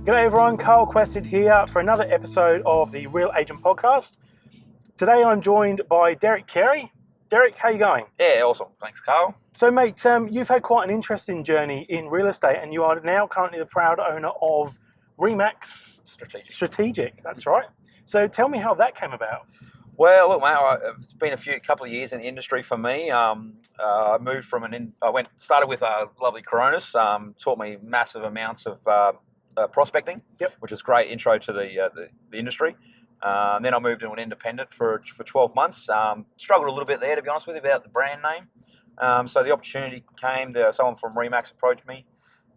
G'day everyone, Carl Quested here for another episode of the Real Agent Podcast. Today I'm joined by Derek Carey. Derek, how you going? Yeah, awesome. Thanks, Carl. So mate, you've had quite an interesting journey in real estate and you are now currently the proud owner of Remax Strategic, that's right. So tell me how that came about. Well, look, mate, it's been a couple of years in the industry for me. I moved from started with lovely Coronas, taught me massive amounts of prospecting, which is great intro to the industry. Then I moved into an independent for 12 months. Struggled a little bit there, to be honest with you, about the brand name. So the opportunity came. Someone from Remax approached me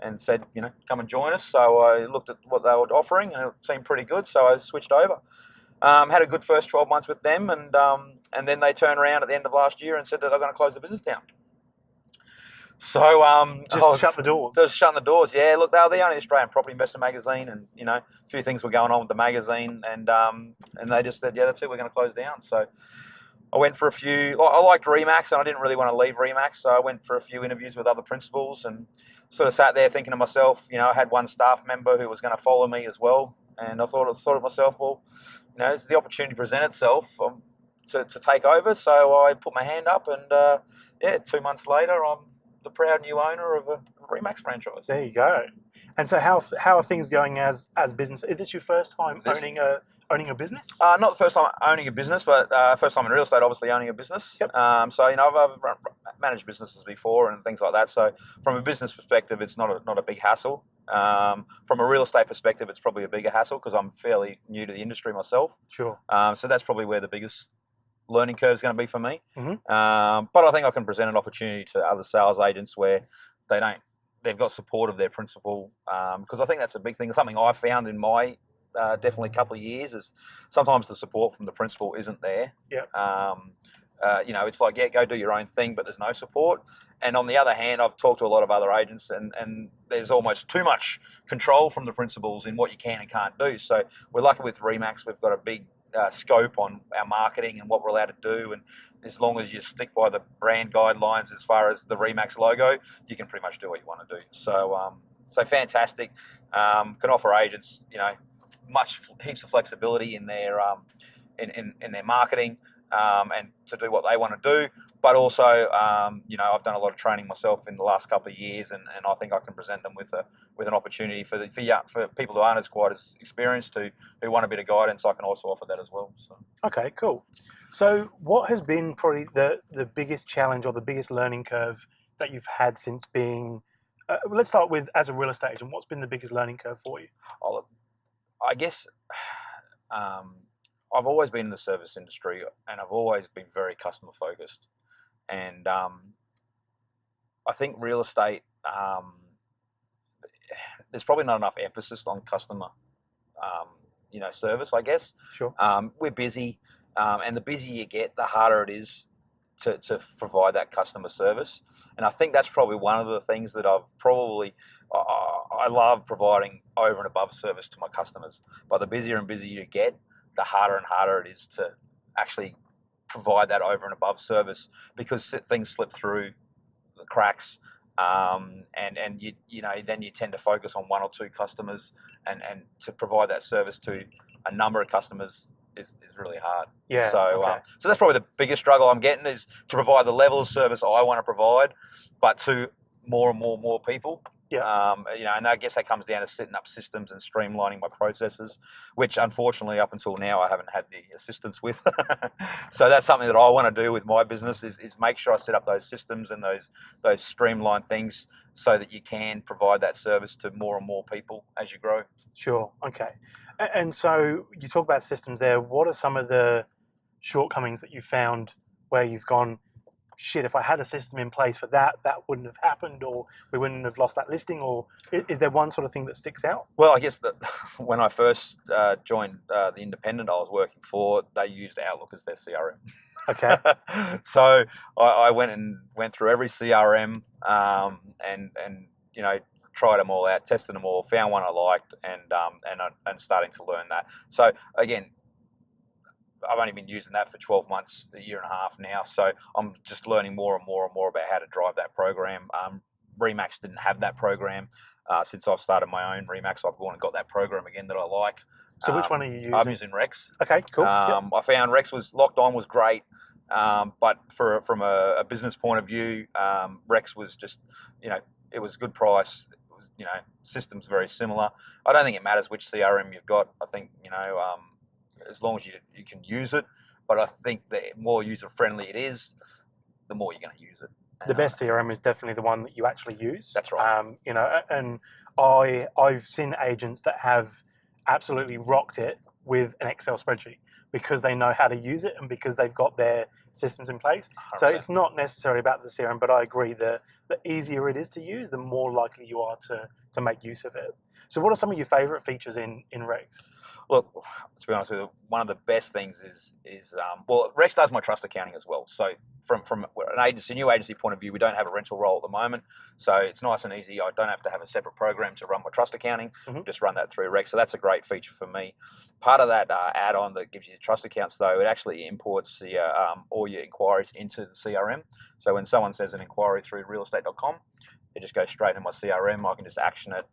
and said, come and join us. So I looked at what they were offering, and it seemed pretty good. So I switched over. Had a good first 12 months with them, and then they turned around at the end of last year and said that they're going to close the business down. So just shut the doors. Just shutting the doors. Yeah, look, they were the only Australian property investor magazine, and a few things were going on with the magazine, and they just said, yeah, that's it, we're going to close down. So I went for a few. I liked Remax, and I didn't really want to leave Remax, so I went for a few interviews with other principals, and sort of sat there thinking to myself, I had one staff member who was going to follow me as well, and I thought of myself, well, it's the opportunity to present itself to take over. So I put my hand up, and 2 months later, I'm the proud new owner of a Remax franchise. There you go. And so how are things going as business? Is this your first time owning a business? Not the first time owning a business, but first time in real estate, obviously owning a business. Yep. So I've managed businesses before and things like that. So from a business perspective, it's not a big hassle. From a real estate perspective, it's probably a bigger hassle because I'm fairly new to the industry myself. Sure. So that's probably where the biggest learning curve is going to be for me. Mm-hmm. But I think I can present an opportunity to other sales agents where they've got support of their principal, because I think that's a big thing. Something I found in my definitely couple of years is sometimes the support from the principal isn't there. Yeah. It's like, go do your own thing, but there's no support. And on the other hand, I've talked to a lot of other agents, and there's almost too much control from the principals in what you can and can't do. So we're lucky with Remax, we've got a big scope on our marketing and what we're allowed to do, and as long as you stick by the brand guidelines as far as the Remax logo, you can pretty much do what you want to do. So fantastic. Can offer agents heaps of flexibility in their in their marketing, and to do what they want to do. But also, I've done a lot of training myself in the last couple of years, and I think I can present them with an opportunity for people who aren't as quite as experienced who want a bit of guidance. I can also offer that as well. So. Okay, cool. So what has been probably the biggest challenge or the biggest learning curve that you've had since being, let's start with as a real estate agent, what's been the biggest learning curve for you? I guess I've always been in the service industry, and I've always been very customer focused. And I think real estate, there's probably not enough emphasis on customer, service, I guess. Sure. We're busy, and the busier you get, the harder it is to provide that customer service. And I think that's probably one of the things that I love providing over and above service to my customers. But the busier and busier you get, the harder and harder it is to actually provide that over and above service, because things slip through the cracks, and then you tend to focus on one or two customers, and to provide that service to a number of customers is really hard. Yeah. So okay. So that's probably the biggest struggle I'm getting, is to provide the level of service I want to provide, but to more and more people. Yeah. And I guess that comes down to setting up systems and streamlining my processes, which unfortunately up until now I haven't had the assistance with. So that's something that I want to do with my business is make sure I set up those systems and those streamlined things so that you can provide that service to more and more people as you grow. Sure. Okay. And so you talk about systems there. What are some of the shortcomings that you found where you've gone, shit, if I had a system in place for that wouldn't have happened, or we wouldn't have lost that listing? Or is there one sort of thing that sticks out? Well, I guess that when I first joined the independent I was working for, they used Outlook as their CRM. Okay. So I went through every CRM, and tried them all out, tested them all, found one I liked, and starting to learn that. So again, I've only been using that for 12 months, a year and a half now. So I'm just learning more and more about how to drive that program. Remax didn't have that program. Since I've started my own Remax, I've gone and got that program again that I like. So which one are you using? I'm using Rex. Okay, cool. Yep. I found Rex was locked on was great, but from a business point of view, Rex was just, it was a good price. It was, systems very similar. I don't think it matters which CRM you've got. I think, as long as you can use it. But I think the more user friendly it is, the more you're going to use it. The best CRM is definitely the one that you actually use. That's right. And I've seen agents that have absolutely rocked it with an Excel spreadsheet because they know how to use it and because they've got their systems in place. 100%. So it's not necessarily about the CRM, but I agree the easier it is to use, the more likely you are to make use of it. So what are some of your favorite features in Rex? Look, to be honest with you, one of the best things is Rex does my trust accounting as well. So from a new agency point of view, we don't have a rental role at the moment, so it's nice and easy. I don't have to have a separate program to run my trust accounting. Just run that through Rex. So that's a great feature for me. Part of that add-on that gives you the trust accounts, though, it actually imports all your inquiries into the CRM. So when someone says an inquiry through realestate.com, it just goes straight in my CRM. I can just action it,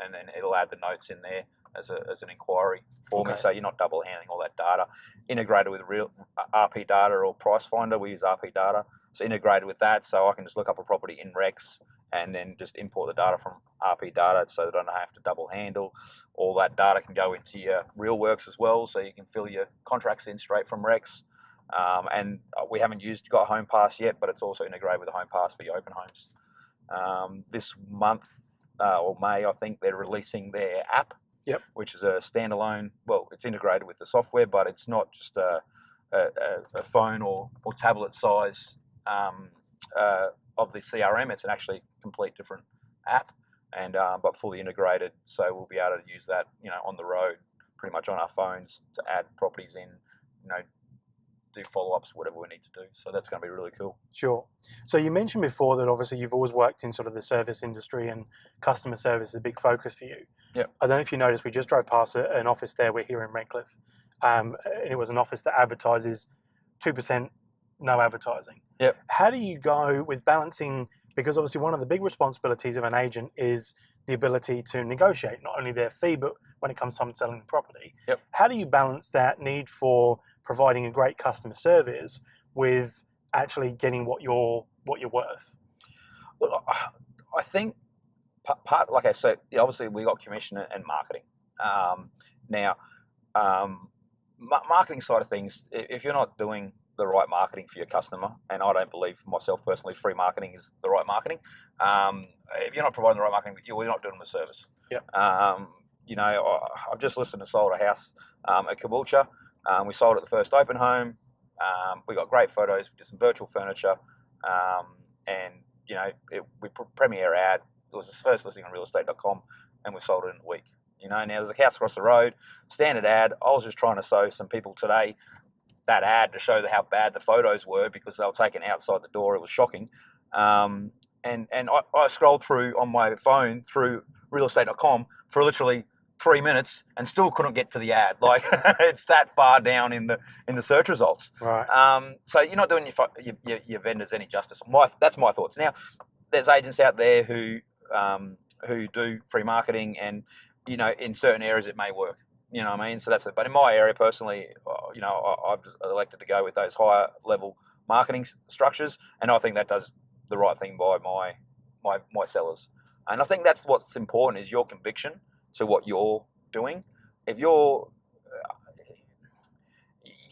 and then it'll add the notes in there as an inquiry for me, so you're not double handling all that data. Integrated with real RP data or Price Finder, we use RP data, so integrated with that, so I can just look up a property in Rex and then just import the data from RP data, so that I don't have to double handle. All that data can go into your RealWorks as well, so you can fill your contracts in straight from Rex. And we haven't got Home Pass yet, but it's also integrated with the Home Pass for your open homes. This month or May, I think they're releasing their app. Yep. Which is a standalone. Well, it's integrated with the software, but it's not just a phone or tablet size of the CRM. It's an actually complete different app, and but fully integrated. So we'll be able to use that, on the road, pretty much on our phones to add properties in, do follow-ups, whatever we need to do. So that's going to be really cool. Sure. So you mentioned before that obviously you've always worked in sort of the service industry and customer service is a big focus for you. Yeah. I don't know if you noticed, we just drove past an office there. We're here in Redcliffe. And it was an office that advertises 2% no advertising. Yep. How do you go with balancing, because obviously one of the big responsibilities of an agent is the ability to negotiate not only their fee, but when it comes to selling the property. Yep. How do you balance that need for providing a great customer service with actually getting what you're worth? Look, I think part, like I said, obviously we got commission and marketing. Marketing side of things, if you're not doing the right marketing for your customer, and I don't believe myself personally free marketing is the right marketing. If you're not providing the right marketing, you're not doing them a service. Yep. I've just listed and sold a house at Caboolture. We sold it the first open home. We got great photos. We did some virtual furniture, and we put premier ad. It was the first listing on realestate.com, and we sold it in a week. Now there's a house across the road, standard ad. I was just trying to show some people today that ad to show how bad the photos were because they were taken outside the door. It was shocking. And I scrolled through on my phone through realestate.com for literally 3 minutes and still couldn't get to the ad. Like it's that far down in the search results. Right. So you're not doing your vendors any justice. That's my thoughts. Now, there's agents out there who do free marketing, and in certain areas it may work. You know what I mean? So that's it. But in my area personally, I've just elected to go with those higher level marketing structures, and I think that does the right thing by my sellers. And I think that's what's important is your conviction to what you're doing. If you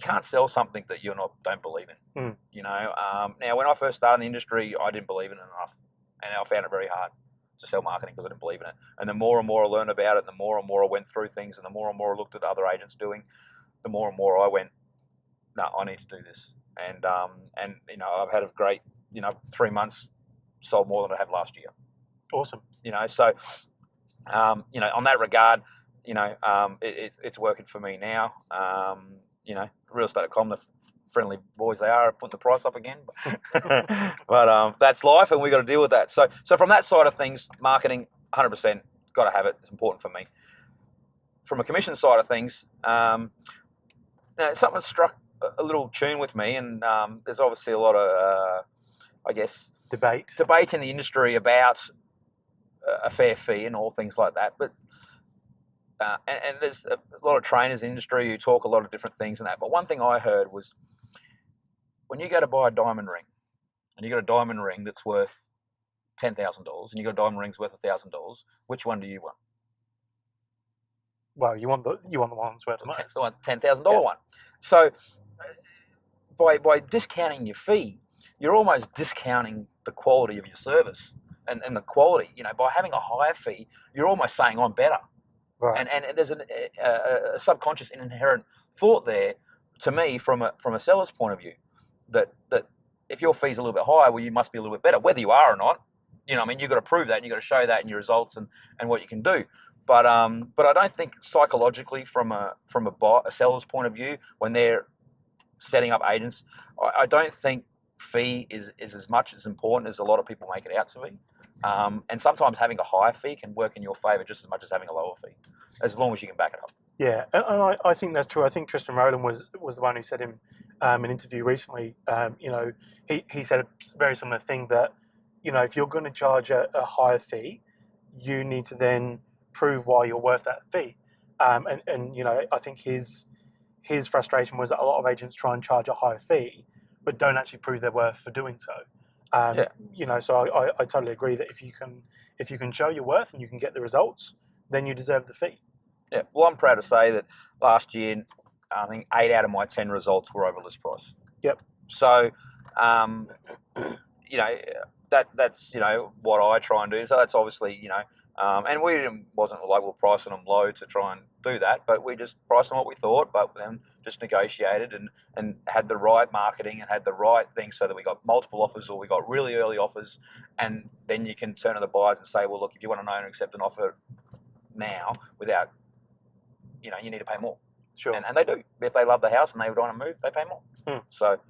can't sell something that you don't believe in. Now when I first started in the industry, I didn't believe in it enough, and I found it very hard to sell marketing because I didn't believe in it. And the more and more I learned about it, the more and more I went through things, and the more and more I looked at other agents doing, the more and more I went, no, I need to do this. And I've had a great 3 months, sold more than I had last year. Awesome. So on that regard, it's working for me now. Realestate.com, the friendly boys they are, putting the price up again, but that's life, and we got to deal with that. So from that side of things, marketing, 100% got to have it. It's important for me. From a commission side of things, something struck a little tune with me, and there's obviously a lot of, I guess, debate in the industry about a fair fee and all things like that. But and there's a lot of trainers in the industry who talk a lot of different things and that. But one thing I heard was when you go to buy a diamond ring, and you got a diamond ring that's worth $10,000, and you got a diamond ring's worth $1,000, which one do you want? Well, you want the one that's worth the most. The $10,000 one. So by discounting your fee, you're almost discounting the quality of your service and the quality. By having a higher fee, you're almost saying I'm better. Right. And there's a subconscious and inherent thought there, to me, from a seller's point of view, that if your fee's a little bit higher, well, you must be a little bit better, whether you are or not. You've got to prove that, and you've got to show that in your results and what you can do. But I don't think psychologically, from a seller's point of view, when they're setting up agents, I don't think fee is as much as important as a lot of people make it out to be. And sometimes having a higher fee can work in your favour just as much as having a lower fee, as long as you can back it up. Yeah, and I think that's true. I think Kristen Rowland was the one who said in an interview recently. He said a very similar thing that if you're going to charge a higher fee, you need to then prove why you're worth that fee. And I think his frustration was that a lot of agents try and charge a higher fee, but don't actually prove their worth for doing so. So I totally agree that if you can show your worth and you can get the results, then you deserve the fee. Yeah, well, I'm proud to say that last year, I think 8 out of my 10 results were over list price. Yep. So, that's what I try and do. So that's obviously and we wasn't like we're pricing them low to try and do that, but we just priced them what we thought, but then just negotiated and had the right marketing and had the right thing so that we got multiple offers or we got really early offers, and then you can turn to the buyers and say, well, look, if you want to know and accept an offer now without, you need to pay more. Sure. And they do. If they love the house and they want to move, they pay more. So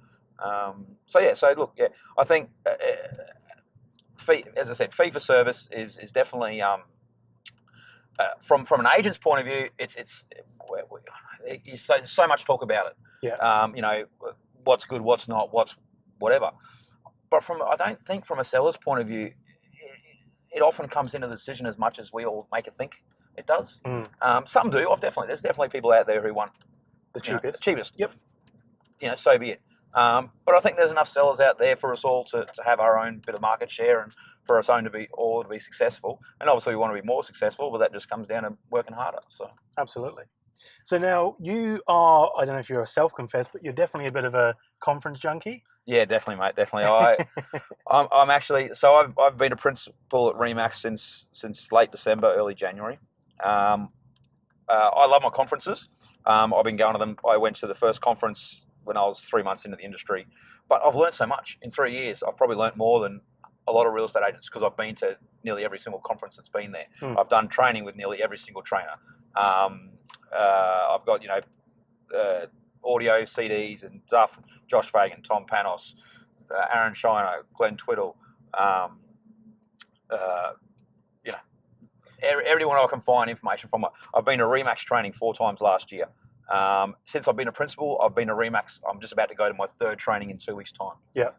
look, I think fee, as I said, fee for service is definitely from an agent's point of view, it's so much talk about it. Yeah. What's good, what's not, what's whatever. But I don't think from a seller's point of view, it often comes into the decision as much as we all make it think it does. Some do. There's definitely people out there who want the cheapest. The cheapest. Yep. So be it. But I think there's enough sellers out there for us all to have our own bit of market share and for us to be successful. And obviously we want to be more successful, but that just comes down to working harder. So absolutely. So now you are, I don't know if you're a self-confessed, but you're definitely a bit of a conference junkie. Yeah, definitely, mate. Definitely. I'm actually, so I've been a principal at Remax since late December, early January. I love my conferences. I've been going to them. I went to the first conference when I was 3 months into the industry, but I've learned so much in 3 years. I've probably learned more than a lot of real estate agents because I've been to nearly every single conference that's been there. I've done training with nearly every single trainer. I've got audio CDs and stuff. Josh Fagan, Tom Panos, Aaron Shiner, Glenn Twiddle. Everyone I can find information from. I've been to Remax training 4 times last year. Since I've been a principal, I've been to Remax. I'm just about to go to my 3rd training in 2 weeks' time. Yeah.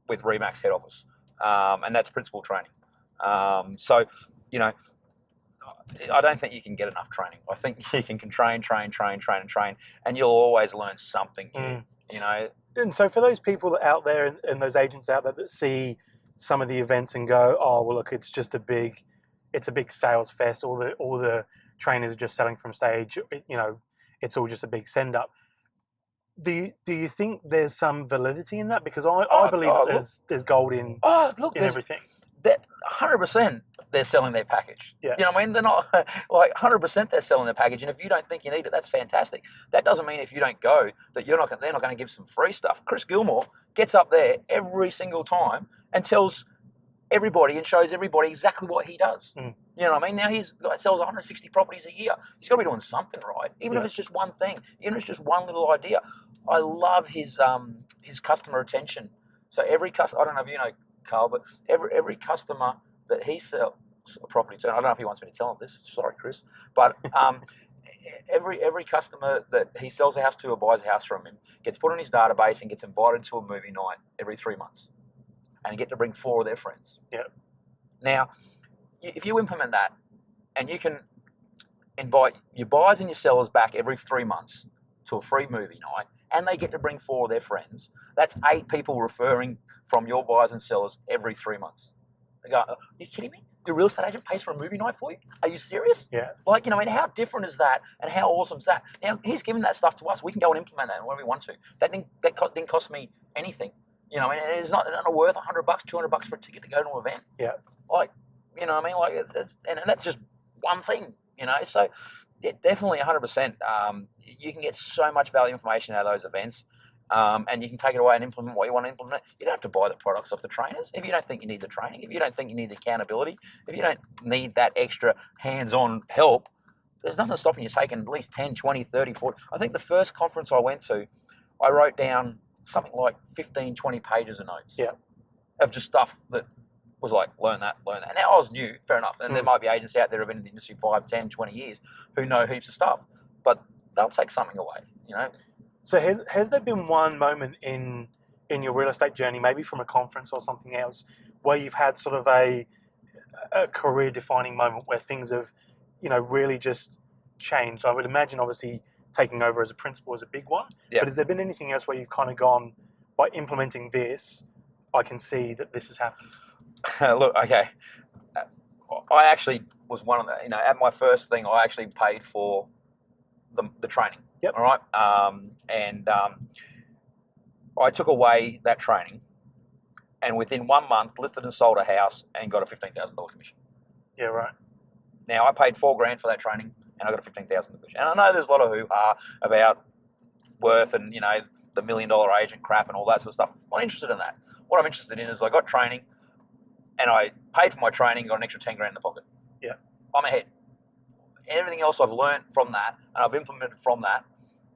With Remax head office, and that's principal training. So, I don't think you can get enough training. I think you can train, and you'll always learn something new. And so for those people out there and those agents out there that see some of the events and go, oh well, look, it's a big sales fest. All the trainers are just selling from stage. It's all just a big send up. Do you think there's some validity in that? Because I believe there's gold in everything. That 100% they're selling their package. Yeah. You know what I mean? They're not like 100% they're selling their package. And if you don't think you need it, that's fantastic. That doesn't mean if you don't go that they're not going to give some free stuff. Chris Gilmore gets up there every single time and tells everybody and shows everybody exactly what he does. You know what I mean? Now sells 160 properties a year. He's got to be doing something right, even if it's just one thing, even if it's just one little idea. I love his customer retention. So every customer, I don't know if you know, Carl, but every customer that he sells a property to, I don't know if he wants me to tell him this. Sorry, Chris, but every customer that he sells a house to or buys a house from him gets put on his database and gets invited to a movie night every 3 months. and get to bring 4 of their friends. Yeah. Now, if you implement that, and you can invite your buyers and your sellers back every 3 months to a free movie night, and they get to bring 4 of their friends, that's 8 people referring from your buyers and sellers every 3 months. They go, are you kidding me? Your real estate agent pays for a movie night for you? Are you serious? Yeah. Like, I mean, how different is that, and how awesome is that? Now, he's given that stuff to us. We can go and implement that whenever we want to. That didn't cost me anything. And it's not worth $100, $200 for a ticket to go to an event. Yeah. Like, what I mean? Like, and that's just one thing, So, yeah, definitely 100%. You can get so much value information out of those events. And you can take it away and implement what you want to implement. You don't have to buy the products off the trainers. If you don't think you need the training, if you don't think you need the accountability, if you don't need that extra hands-on help, there's nothing stopping you taking at least 10, 20, 30, 40. I think the first conference I went to, I wrote down something like 15, 20 pages of notes. Yeah. Of just stuff that was like, learn that. And now I was new, fair enough. And there might be agents out there who've been in the industry 5, 10, 20 years who know heaps of stuff. But they'll take something away, So has there been one moment in your real estate journey, maybe from a conference or something else, where you've had sort of a career-defining moment where things have, really just changed? I would imagine, obviously, taking over as a principal is a big one. Yeah. But has there been anything else where you've kind of gone, by implementing this, I can see that this has happened? Look, okay. I actually was one of the, at my first thing, I actually paid for the training. Yep. All right. I took away that training, and within 1 month, listed and sold a house and got a $15,000 commission. Yeah, right. Now, I paid $4,000 for that training, and I got a $15,000 commission. And I know there's a lot of hoo-ha about worth and, the $1 million agent crap and all that sort of stuff. I'm not interested in that. What I'm interested in is I got training, and I paid for my training, got an extra $10,000 in the pocket. Yeah. I'm ahead. Everything else I've learned from that and I've implemented from that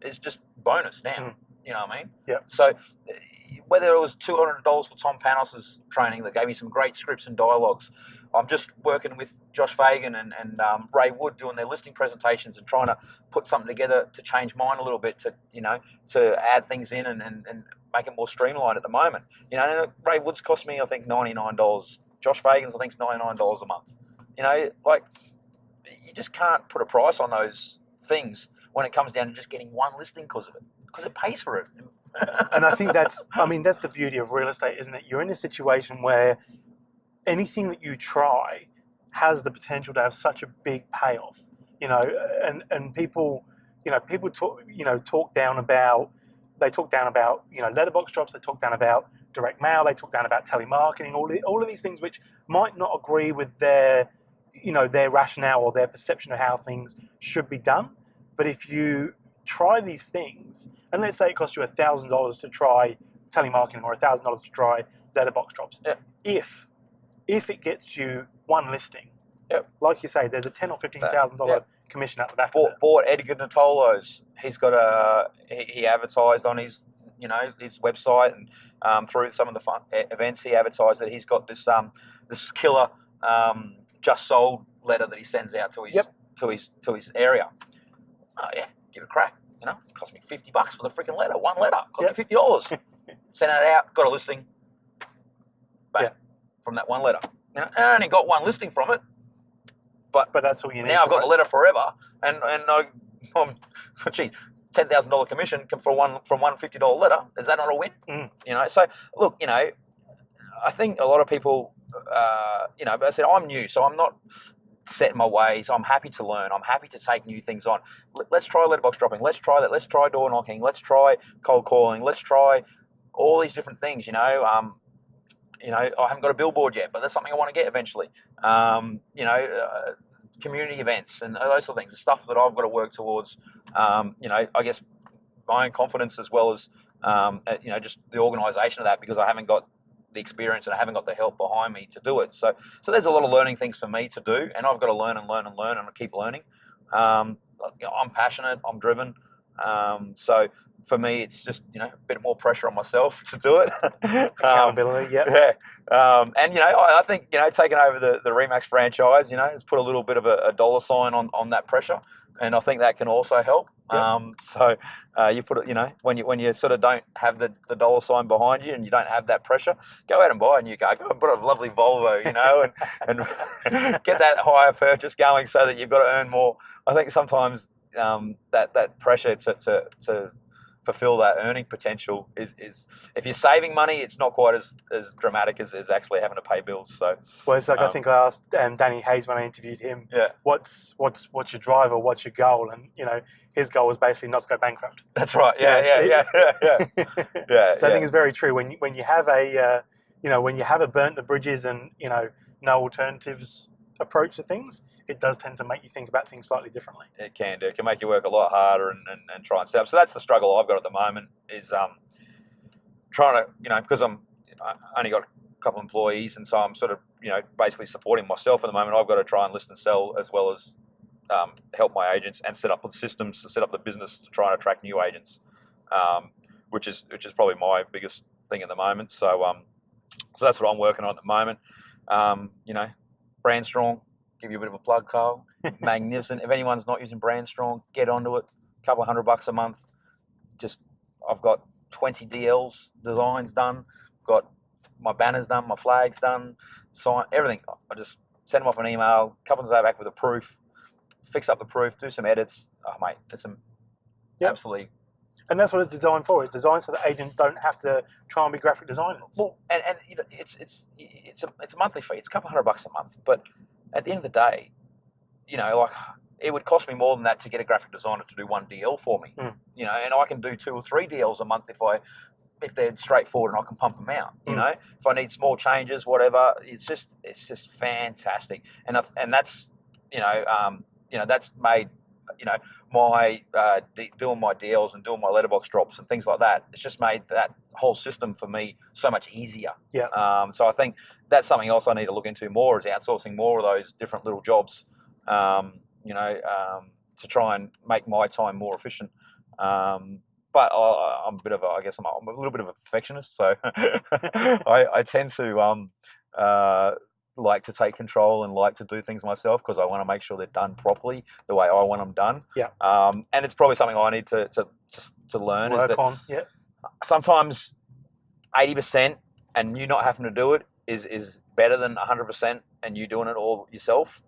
is just bonus now. You know what I mean? Yeah. So whether it was $200 for Tom Panos's training that gave me some great scripts and dialogues, I'm just working with Josh Fagan and Ray Wood doing their listing presentations and trying to put something together to change mine a little bit to add things in and make it more streamlined at the moment. Ray Wood's cost me, I think, $99. Josh Fagan's, I think, is $99 a month. You just can't put a price on those things when it comes down to just getting one listing because of it, because it pays for it. And I think that's the beauty of real estate, isn't it? You're in a situation where anything that you try has the potential to have such a big payoff, and people talk down about letterbox drops, they talk down about direct mail, they talk down about telemarketing, all of these things which might not agree with their rationale or their perception of how things should be done. But if you try these things, and let's say it costs you $1,000 to try telemarketing or $1,000 to try letterbox drops, yeah. If it gets you one listing, yep. Like you say, there's a $10,000 or $15,000 commission at the back. Bought Edgar Natolo's. He's got he advertised on his his website and through some of the fun events he advertised that he's got this killer just sold letter that he sends out to his area. Oh yeah, give it a crack. It cost me $50 for the freaking letter. One letter cost me $50. Sent it out, got a listing. Bang, from that one letter. I only got one listing from it, but that's all you need. Now I've got a letter forever, and I'm geez, $10,000 commission from one $50 letter. Is that not a win? So look, I think a lot of people, but I said I'm new, so I'm not set in my ways. I'm happy to learn. I'm happy to take new things on. Let's try letterbox dropping. Let's try that. Let's try door knocking. Let's try cold calling. Let's try all these different things. I haven't got a billboard yet, but that's something I want to get eventually. Community events and those sort of things, the stuff that I've got to work towards. I guess my own confidence as well as just the organisation of that, because I haven't got the experience and I haven't got the help behind me to do it. So there's a lot of learning things for me to do, and I've got to learn and I keep learning. I'm passionate. I'm driven. So for me, it's just a bit more pressure on myself to do it. Accountability, yep. Yeah. And I think taking over the Remax franchise, has put a little bit of a dollar sign on that pressure, and I think that can also help. Yep. So you put it, when you sort of don't have the dollar sign behind you and you don't have that pressure, go out and buy a new car. Go and put a lovely Volvo, and get that hire purchase going so that you've got to earn more. I think sometimes that pressure to fulfill that earning potential is if you're saving money, it's not quite as dramatic as actually having to pay bills. So well, it's like I think I asked Danny Hayes when I interviewed him, what's your drive or what's your goal? And his goal was basically not to go bankrupt. That's right. Yeah. So I think it's very true when you have a when you have a burnt the bridges and no alternatives approach to things, it does tend to make you think about things slightly differently. It can do. It can make you work a lot harder and try and set up. So that's the struggle I've got at the moment is trying to, because I only got a couple of employees, and so I'm sort of, basically supporting myself at the moment. I've got to try and list and sell as well as help my agents and set up the systems to set up the business to try and attract new agents, which is probably my biggest thing at the moment. So so that's what I'm working on at the moment. Brand Strong, give you a bit of a plug, Carl. Magnificent. If anyone's not using Brand Strong, get onto it. A couple of $100 a month. I've got 20 DLs designs done. Got my banners done, my flags done, sign everything. I just send them off an email. A couple of days back with a proof. Fix up the proof. Do some edits. Oh mate, there's some absolutely. And that's what it's designed for. It's designed so that agents don't have to try and be graphic designers. Well, and it's a monthly fee. It's a couple $100 a month. But at the end of the day, like it would cost me more than that to get a graphic designer to do one DL for me. And I can do 2 or 3 DLs a month if they're straightforward and I can pump them out. If I need small changes, whatever, it's just fantastic. And that's that's made my doing my deals and doing my letterbox drops and things like that. It's just made that whole system for me so much easier. So I think that's something else I need to look into more, is outsourcing more of those different little jobs, to try and make my time more efficient. But I'm a bit of I'm a little bit of a perfectionist, so I tend to like to take control and like to do things myself because I want to make sure they're done properly the way I want them done. And it's probably something I need to learn. Work on. Sometimes 80% and you not having to do it is better than 100% and you doing it all yourself.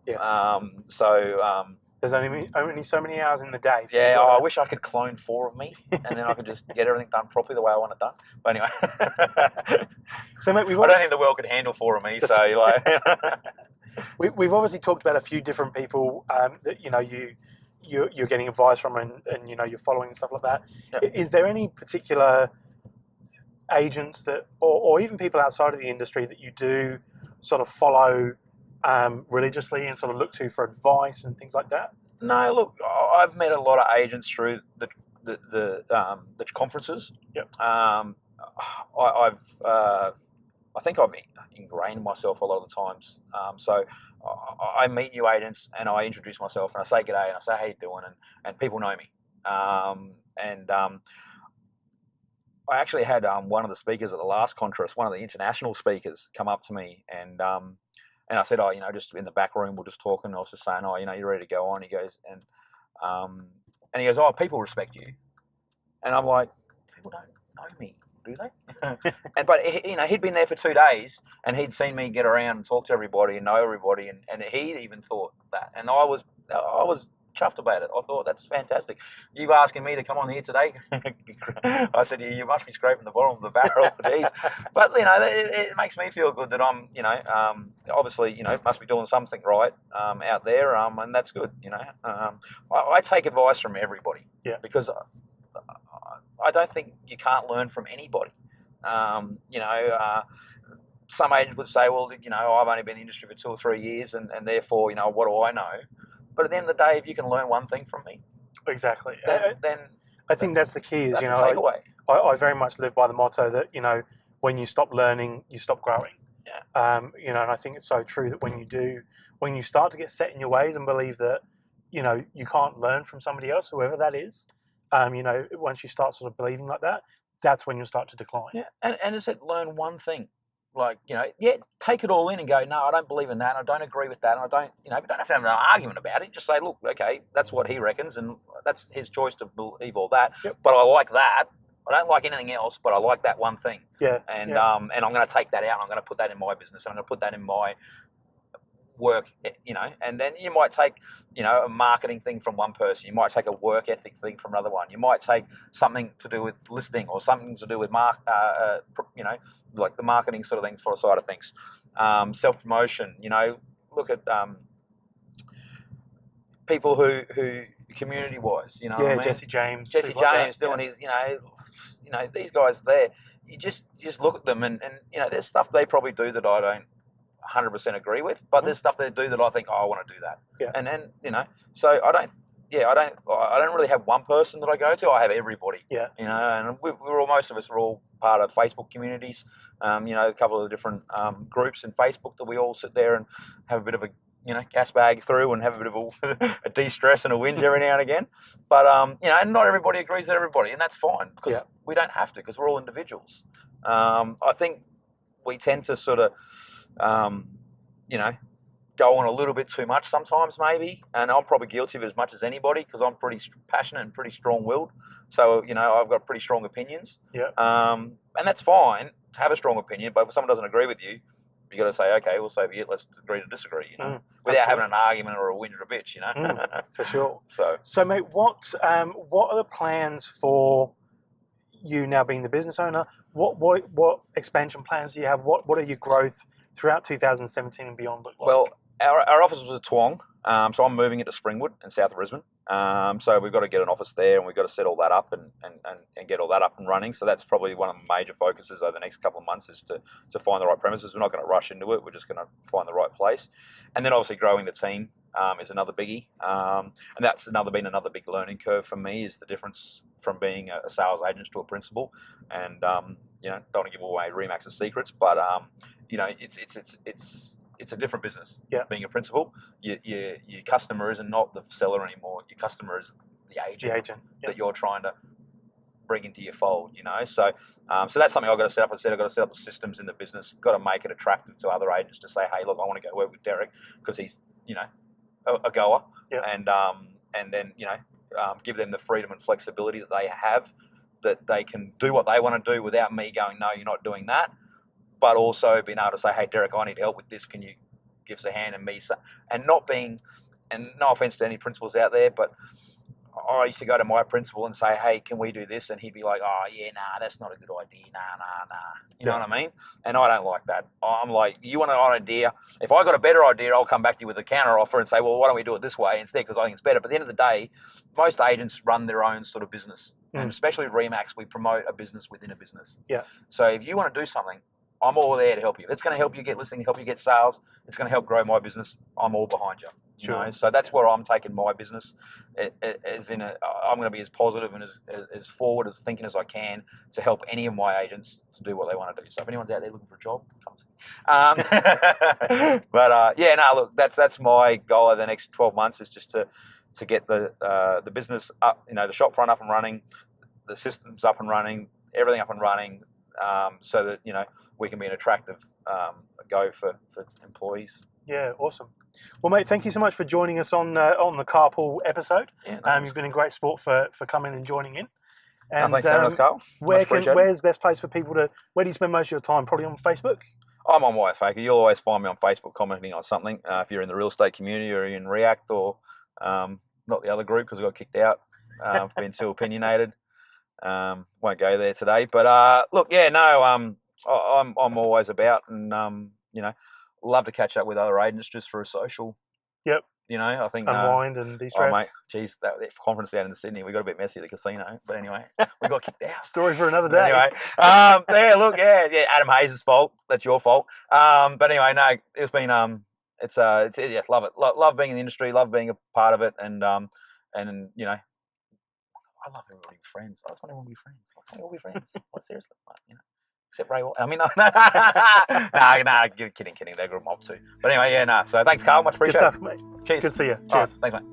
There's only so many hours in the day. So I wish I could clone 4 of me and then I could just get everything done properly the way I want it done. But anyway, so mate, I don't think the world could handle 4 of me. So we've obviously talked about a few different people that you're getting advice from and you're following and stuff like that. Is there any particular agents that, or even people outside of the industry that you do sort of follow religiously and sort of look to for advice and things like that? No, look, I've met a lot of agents through the conferences. I think I've ingrained myself a lot of the times. So I meet new agents and I introduce myself and I say g'day and I say how you doing, and people know me. I actually had one of the speakers at the last conference, one of the international speakers, come up to me and I said, just in the back room, we're just talking. And I was just saying, you're ready to go on. He goes, and he goes, people respect you. And I'm like, people don't know me, do they? But he'd been there for 2 days and he'd seen me get around and talk to everybody and know everybody. And he even thought that. And I was chuffed about it. I thought, that's fantastic. You asking me to come on here today? I said, you must be scraping the bottom of the barrel. Jeez. But it makes me feel good that I'm obviously must be doing something right out there, and that's good. I take advice from everybody because I don't think you can't learn from anybody. Some agents would say, well, I've only been in the industry for 2 or 3 years and therefore, what do I know? But at the end of the day, if you can learn one thing from me, exactly, then I think that's the key. Is that's a takeaway. I very much live by the motto that when you stop learning, you stop growing. And I think it's so true that when you start to get set in your ways and believe that you can't learn from somebody else, whoever that is, once you start sort of believing like that, that's when you'll start to decline. Yeah, and as I said, learn one thing. Like, take it all in and go, no, I don't believe in that, and I don't agree with that, and I don't, we don't have to have an argument about it. Just say, look, okay, that's what he reckons, and that's his choice to believe all that. Yep. But I like that. I don't like anything else, but I like that one thing. Yeah. And I'm going to take that out, and I'm going to put that in my business, and I'm going to put that in my work, and then you might take, a marketing thing from one person. You might take a work ethic thing from another one. You might take something to do with listing or something to do with like the marketing sort of thing for a side of things. Self-promotion, look at people who community-wise, Jesse James. Jesse James doing his, these guys there. You just look at them and there's stuff they probably do that I don't 100% agree with, but there's stuff they do that I think, I want to do that. Yeah. And then, so I don't really have one person that I go to. I have everybody. Yeah. And most of us are all part of Facebook communities. A couple of different groups in Facebook that we all sit there and have a bit of a gas bag through and have a bit of a de-stress and a whinge every now and again. But and not everybody agrees with everybody, and that's fine because we don't have to, because we're all individuals. I think we tend to sort of go on a little bit too much sometimes, maybe, and I'm probably guilty of it as much as anybody because I'm pretty passionate and pretty strong-willed. So I've got pretty strong opinions. Yeah. And that's fine to have a strong opinion, but if someone doesn't agree with you, you got to say, okay, well, so be it. Let's agree to disagree. Without having an argument or a whinge or a bitch. For sure. So mate, what are the plans for you now being the business owner? What expansion plans do you have? What are your growth throughout 2017 and beyond look like? Well, our office was at Toowong, so I'm moving it to Springwood in South of Brisbane. So we've got to get an office there, and we've got to set all that up and get all that up and running. So that's probably one of the major focuses over the next couple of months, is to find the right premises. We're not going to rush into it. We're just going to find the right place. And then obviously growing the team is another biggie. And that's been another big learning curve for me, is the difference from being a sales agent to a principal. And, don't want to give away Remax's secrets, but, it's a different business. Yeah. Being a principal, your customer isn't not the seller anymore. Your customer is the agent, that you're trying to bring into your fold. So that's something I've got to set up. I've got to set up the systems in the business. Got to make it attractive to other agents to say, hey, look, I want to go work with Derek because he's a goer. Yeah. And then give them the freedom and flexibility that they have, that they can do what they want to do without me going, no, you're not doing that. But also being able to say, hey, Derek, I need help with this. Can you give us a hand? And not being, and no offense to any principals out there, but I used to go to my principal and say, hey, can we do this? And he'd be like, oh, yeah, nah, that's not a good idea. Nah. You know what I mean? And I don't like that. I'm like, you want an idea? If I got a better idea, I'll come back to you with a counter offer and say, well, why don't we do it this way instead, because I think it's better. But at the end of the day, most agents run their own sort of business. And especially with Remax, we promote a business within a business. Yeah. So if you want to do something, I'm all there to help you. If it's going to help you get listening, help you get sales, it's going to help grow my business, I'm all behind you. Sure. So that's where I'm taking my business. I'm going to be as positive and as forward as thinking as I can to help any of my agents to do what they want to do. So if anyone's out there looking for a job, come see. But look, that's my goal over the next 12 months, is just to get the business up, the shop front up and running, the systems up and running, everything up and running, so that we can be an attractive go for employees. Yeah, awesome. Well, mate, thank you so much for joining us on the Carpool episode. Yeah, you've been a great sport for coming and joining in. And thanks for having us, Carl. Where's the best place for people to? Where do you spend most of your time? Probably on Facebook. I'm on YFaker. You'll always find me on Facebook commenting on something. If you're in the real estate community or in React or not the other group because I got kicked out for being too opinionated. Won't go there today, but I'm always about, and love to catch up with other agents just for a social. Yep. I think unwind and de-stress. Oh, mate, geez, that conference down in Sydney, we got a bit messy at the casino, but anyway, we got kicked out. Story for another day. Anyway, Adam Hayes' fault. That's your fault. But anyway, no, it's been love it. Love being in the industry. Love being a part of it, and I love everybody with friends. I just want everyone to be friends. I want all be friends. Like, seriously, except Ray. I mean, kidding. They're a good mob too. But anyway, So thanks, Carl. Much appreciated. Good stuff, mate. Cheers. Good to see you. Cheers. Right, thanks, mate.